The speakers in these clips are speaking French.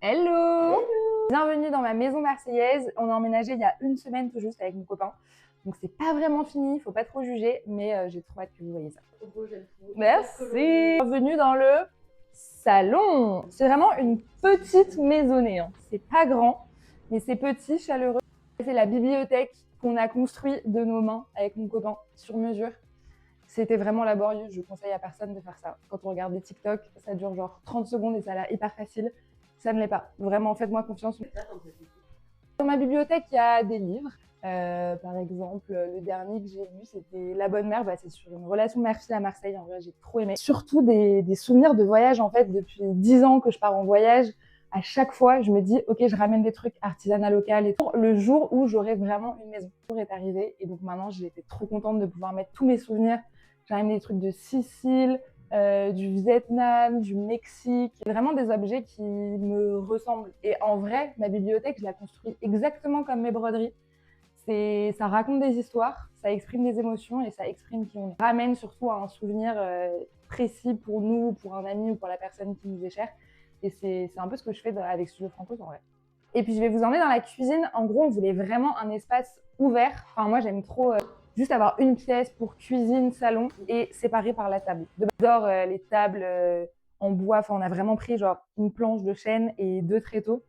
Hello! Bienvenue dans ma maison marseillaise. On a emménagé il y a une semaine tout juste avec mon copain. Donc c'est pas vraiment fini, faut pas trop juger, mais j'ai trop hâte que vous voyez ça. Trop beau, j'aime trop. Merci! Bienvenue dans le salon. C'est vraiment une petite maisonnée. C'est pas grand, mais c'est petit, chaleureux. C'est la bibliothèque qu'on a construite de nos mains avec mon copain sur mesure. C'était vraiment laborieux, je conseille à personne de faire ça. Quand on regarde des TikTok, ça dure genre 30 secondes et ça a l'air hyper facile. Ça ne l'est pas. Vraiment, faites-moi confiance. Dans ma bibliothèque, il y a des livres. Par exemple, le dernier que j'ai lu, c'était La Bonne Mère. C'est sur une relation mère-fille à Marseille. En vrai, j'ai trop aimé. Surtout des souvenirs de voyage. En fait, depuis 10 ans que je pars en voyage, à chaque fois, je me dis, ok, je ramène des trucs artisanat local et tout. Le jour où j'aurai vraiment une maison. Le jour est arrivé et donc maintenant, j'ai été trop contente de pouvoir mettre tous mes souvenirs. J'ai ramené des trucs de Sicile, du Vietnam, du Mexique. Vraiment des objets qui me ressemblent. Et en vrai, ma bibliothèque, je la construis exactement comme mes broderies. Ça raconte des histoires, ça exprime des émotions et ça exprime qui on est. Ça ramène surtout à un souvenir précis pour nous, pour un ami ou pour la personne qui nous est chère. Et c'est un peu ce que je fais avec Studio Franco en vrai. Et puis je vais vous emmener dans la cuisine. En gros, on voulait vraiment un espace ouvert. Enfin, moi, j'aime trop juste avoir une pièce pour cuisine, salon et séparée par la table. J'adore les tables en bois. Enfin, on a vraiment pris genre une planche de chêne et 2 tréteaux.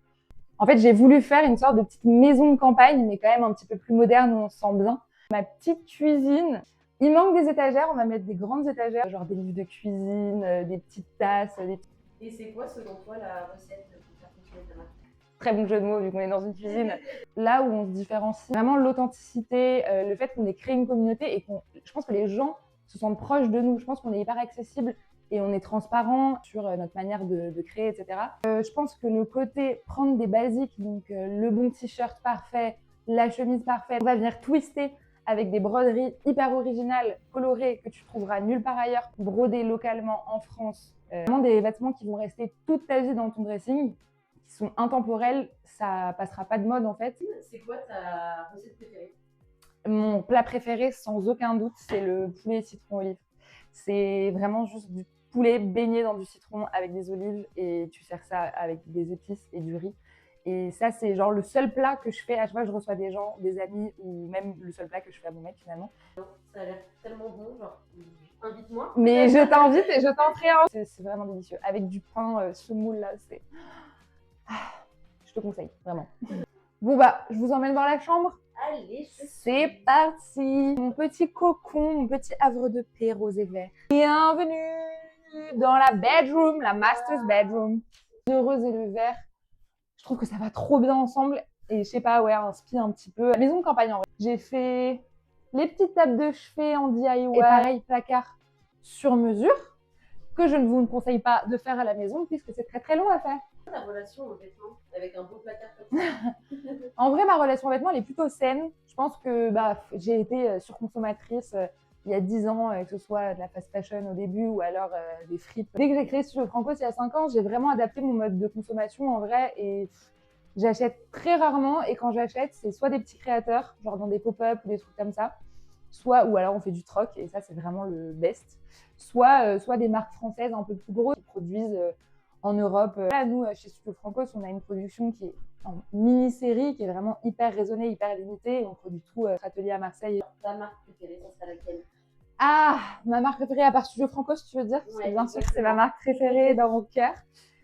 En fait, j'ai voulu faire une sorte de petite maison de campagne, mais quand même un petit peu plus moderne où on se sent bien. Ma petite cuisine, il manque des étagères. On va mettre des grandes étagères, genre des livres de cuisine, des petites tasses. Et c'est quoi, selon toi, la recette pour faire fonctionner ta marque? Très bon jeu de mots vu qu'on est dans une cuisine. Là où on se différencie, vraiment l'authenticité, le fait qu'on ait créé une communauté et je pense que les gens se sentent proches de nous. Je pense qu'on est hyper accessible et on est transparent sur notre manière de créer, etc. Je pense que le côté prendre des basiques, donc le bon t-shirt parfait, la chemise parfaite, on va venir twister avec des broderies hyper originales, colorées, que tu trouveras nulle part ailleurs, brodées localement en France. Vraiment des vêtements qui vont rester toute ta vie dans ton dressing, qui sont intemporels, ça passera pas de mode en fait. C'est quoi ta recette préférée? Mon plat préféré, sans aucun doute, c'est le poulet citron olive. C'est vraiment juste du poulet baigné dans du citron avec des olives et tu sers ça avec des épices et du riz. Et ça, c'est genre le seul plat que je fais à chaque fois que je reçois des gens, des amis ou même le seul plat que je fais à mon mec finalement. Ça a l'air tellement bon, genre, invite-moi. Mais je t'invite et je t'en ferai un. C'est vraiment délicieux. Avec du pain semoule là, c'est... je te conseille, vraiment. Bon je vous emmène voir la chambre. Allez, c'est parti. Mon petit cocon, mon petit havre de paix rose et vert. Bienvenue dans la bedroom, la master's bedroom. Le rose et le vert, je trouve que ça va trop bien ensemble. Et je sais pas, ouais, inspire un petit peu. Maison de campagne en vrai. J'ai fait les petites tables de chevet en DIY. Et pareil, placard sur mesure, que je ne vous conseille pas de faire à la maison puisque c'est très très long à faire. Ta relation aux vêtements avec un beau placard comme ça? En vrai, ma relation aux vêtements, elle est plutôt saine. Je pense que j'ai été surconsommatrice il y a 10 ans, que ce soit de la fast fashion au début ou alors des fripes. Dès que j'ai créé Studio Franco, il y a 5 ans, j'ai vraiment adapté mon mode de consommation en vrai et j'achète très rarement. Et quand j'achète, c'est soit des petits créateurs, genre dans des pop-up ou des trucs comme ça, ou alors on fait du troc et ça, c'est vraiment le best. Soit des marques françaises un peu plus grosses qui produisent en Europe. Là, nous, chez Studio Francos, on a une production qui est en mini-série, qui est vraiment hyper raisonnée, hyper limitée. Et on produit tout notre atelier à Marseille. Ta marque préférée, ça sera laquelle? Ah, ma marque préférée à part Studio Francos, tu veux dire? Ouais, bien sûr que c'est ma marque préférée dans mon cœur.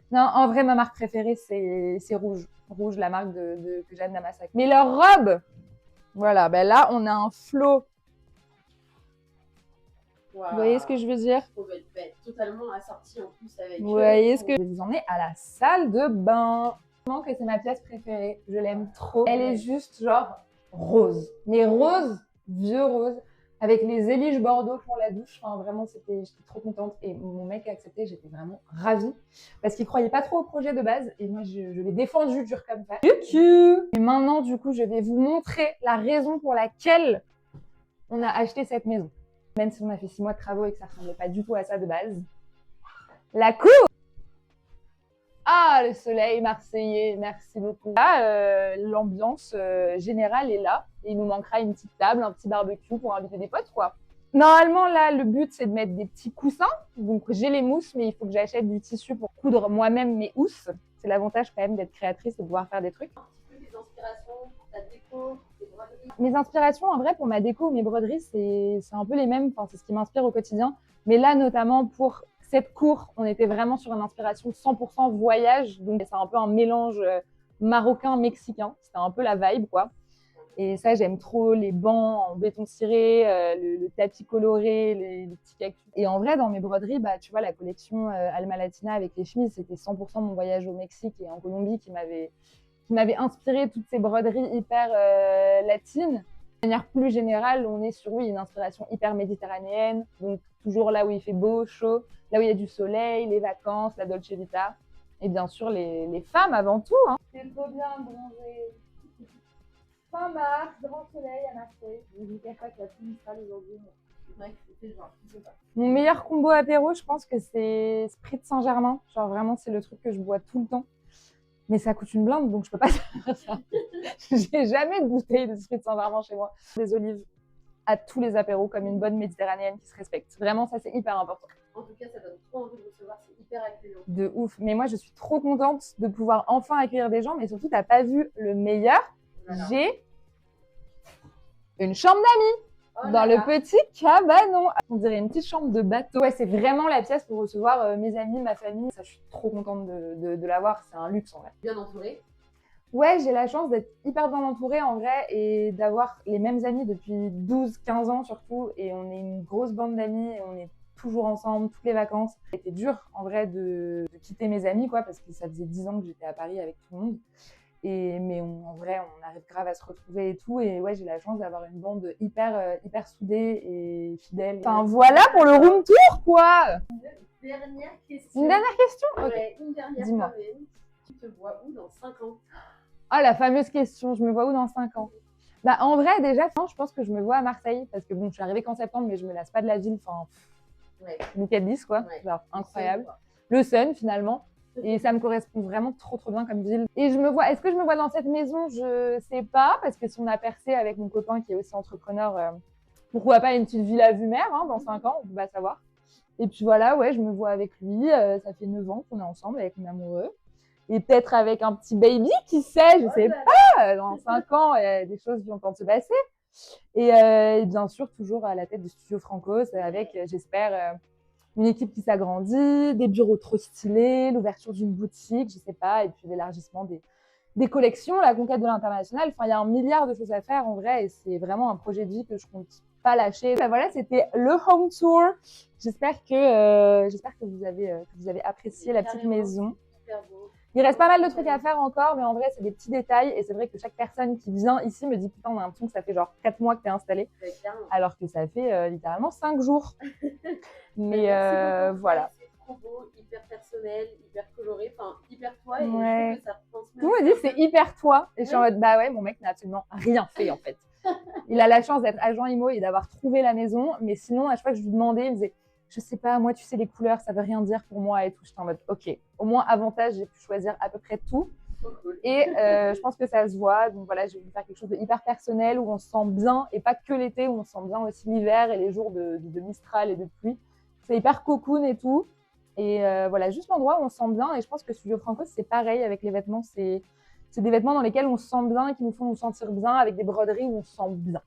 Non, en vrai, ma marque préférée, c'est Rouge. Rouge, la marque que j'aime Namasak. Mais leur robe, voilà, là, on a un flot. Wow. Vous voyez ce que je veux dire? Totalement assortie en plus avec. Vous voyez ce que je vais vous emmener à la salle de bain. Je pense que c'est ma pièce préférée. Je l'aime trop. Elle est juste genre rose. Mais rose, vieux rose, avec les éliges Bordeaux pour la douche. Enfin, vraiment, j'étais trop contente. Et mon mec a accepté, j'étais vraiment ravie. Parce qu'il croyait pas trop au projet de base. Et moi, je l'ai défendu dur comme fer. Et maintenant, du coup, je vais vous montrer la raison pour laquelle on a acheté cette maison. Même si on a fait 6 mois de travaux et que ça ressemblait pas du tout à ça de base. La cour! Ah, le soleil marseillais, merci beaucoup. Là, l'ambiance générale est là. Il nous manquera une petite table, un petit barbecue pour inviter des potes, quoi. Normalement, là, le but, c'est de mettre des petits coussins. Donc, j'ai les mousses, mais il faut que j'achète du tissu pour coudre moi-même mes housses. C'est l'avantage quand même d'être créatrice et de pouvoir faire des trucs. Un petit peu des inspirations pour ta déco, pour tes broderies. Mes inspirations, en vrai, pour ma déco ou mes broderies, c'est un peu les mêmes. Enfin, c'est ce qui m'inspire au quotidien. Mais là, notamment pour cette cour, on était vraiment sur une inspiration 100% voyage. Donc, c'est un peu un mélange marocain-mexicain. C'était un peu la vibe, quoi. Et ça, j'aime trop les bancs en béton ciré, le tapis coloré, les petits cactus. Et en vrai, dans mes broderies, bah, tu vois, la collection Alma Latina avec les chemises, c'était 100% mon voyage au Mexique et en Colombie qui m'avait inspiré toutes ces broderies hyper latines. De manière plus générale, on est sur, oui, une inspiration hyper méditerranéenne. Donc, toujours là où il fait beau, chaud, là où il y a du soleil, les vacances, la Dolce Vita. Et bien sûr, les femmes avant tout. Hein. C'est trop bien de bronzer. Fin mars, grand soleil à Marseille. Je vous cache pas que la pluie sera aujourd'hui. C'est vrai que c'était genre, je sais pas. Mon meilleur combo apéro, je pense que c'est Spritz Saint-Germain. Genre vraiment, c'est le truc que je bois tout le temps. Mais ça coûte une blinde, donc je peux pas faire ça. J'ai jamais de bouteille de Spritz Saint-Germain chez moi. Des olives à tous les apéros, comme une bonne méditerranéenne qui se respecte. Vraiment, ça, c'est hyper important. En tout cas, ça donne trop envie de recevoir, c'est hyper accueillant. De ouf. Mais moi, je suis trop contente de pouvoir enfin accueillir des gens. Mais surtout, t'as pas vu le meilleur. Voilà. J'ai une chambre d'amis. Oh Dans là le là. petit cabanon. On dirait une petite chambre de bateau. Ouais, c'est vraiment la pièce pour recevoir mes amis, ma famille. Ça, je suis trop contente de l'avoir. C'est un luxe en vrai. Bien entouré. Ouais, j'ai la chance d'être hyper bien entourée en vrai et d'avoir les mêmes amis depuis 12-15 ans surtout. Et on est une grosse bande d'amis et on est toujours ensemble, toutes les vacances. C'était dur en vrai de quitter mes amis, quoi, parce que ça faisait 10 ans que j'étais à Paris avec tout le monde. Mais en vrai, on arrive grave à se retrouver et tout. Et ouais, j'ai la chance d'avoir une bande hyper soudée et fidèle. Enfin, voilà pour le room tour, quoi. Dernière question. Une dernière question. Ok. Ouais, une dernière Dis-moi. quand même. Tu te vois où dans 5 ans? Ah, la fameuse question, je me vois où dans 5 ans? Bah, en vrai, déjà, je pense que je me vois à Marseille. Parce que bon, je suis arrivée qu'en septembre, mais je me lasse pas de la ville. Enfin, Ouais. nickel 10, quoi. Ouais. Genre, incroyable. Quoi. Le Sun, finalement. Et ça me correspond vraiment trop bien comme ville. Et est-ce que je me vois dans cette maison? Je sais pas, parce que si on a percé avec mon copain qui est aussi entrepreneur, pourquoi pas une petite villa vue mer, hein, dans 5 ans, on peut pas savoir. Et puis voilà, ouais, je me vois avec lui. Ça fait 9 ans qu'on est ensemble avec mon amoureux. Et peut-être avec un petit baby, qui sait, je sais pas. Dans 5 ans, il y a des choses qui vont encore se passer. Et bien sûr, toujours à la tête du studio Francos, avec, j'espère, une équipe qui s'agrandit, des bureaux trop stylés, l'ouverture d'une boutique, je sais pas, et puis l'élargissement des collections, la conquête de l'international. Enfin, il y a 1 milliard de choses à faire en vrai, et c'est vraiment un projet de vie que je compte pas lâcher. Ben voilà, c'était le home tour. J'espère que vous avez apprécié la petite maison. Super beau. Il reste pas mal de trucs à faire encore, mais en vrai, c'est des petits détails. Et c'est vrai que chaque personne qui vient ici me dit putain, on a l'impression que ça fait genre 4 mois que t'es installée. Alors que ça fait littéralement 5 jours. Mais voilà. C'est trop beau, hyper personnel, hyper coloré, enfin hyper toi. Et Ouais. je trouve que ça retransmet. Tout le monde me dit c'est hyper toi. Et je suis en mode bah ouais, mon mec n'a absolument rien fait en fait. Il a la chance d'être agent IMO et d'avoir trouvé la maison. Mais sinon, à chaque fois que je lui demandais, il me disait je sais pas, moi, tu sais, les couleurs, ça veut rien dire pour moi et tout. J'étais en mode, ok, au moins, avantage, j'ai pu choisir à peu près tout. Cool. Et je pense que ça se voit. Donc voilà, je vais faire quelque chose de hyper personnel où on se sent bien, et pas que l'été, où on se sent bien aussi l'hiver et les jours de Mistral et de pluie. C'est hyper cocoon et tout. Et voilà, juste l'endroit où on se sent bien. Et je pense que Studio Franco, c'est pareil avec les vêtements. C'est des vêtements dans lesquels on se sent bien et qui nous font nous sentir bien, avec des broderies où on se sent bien.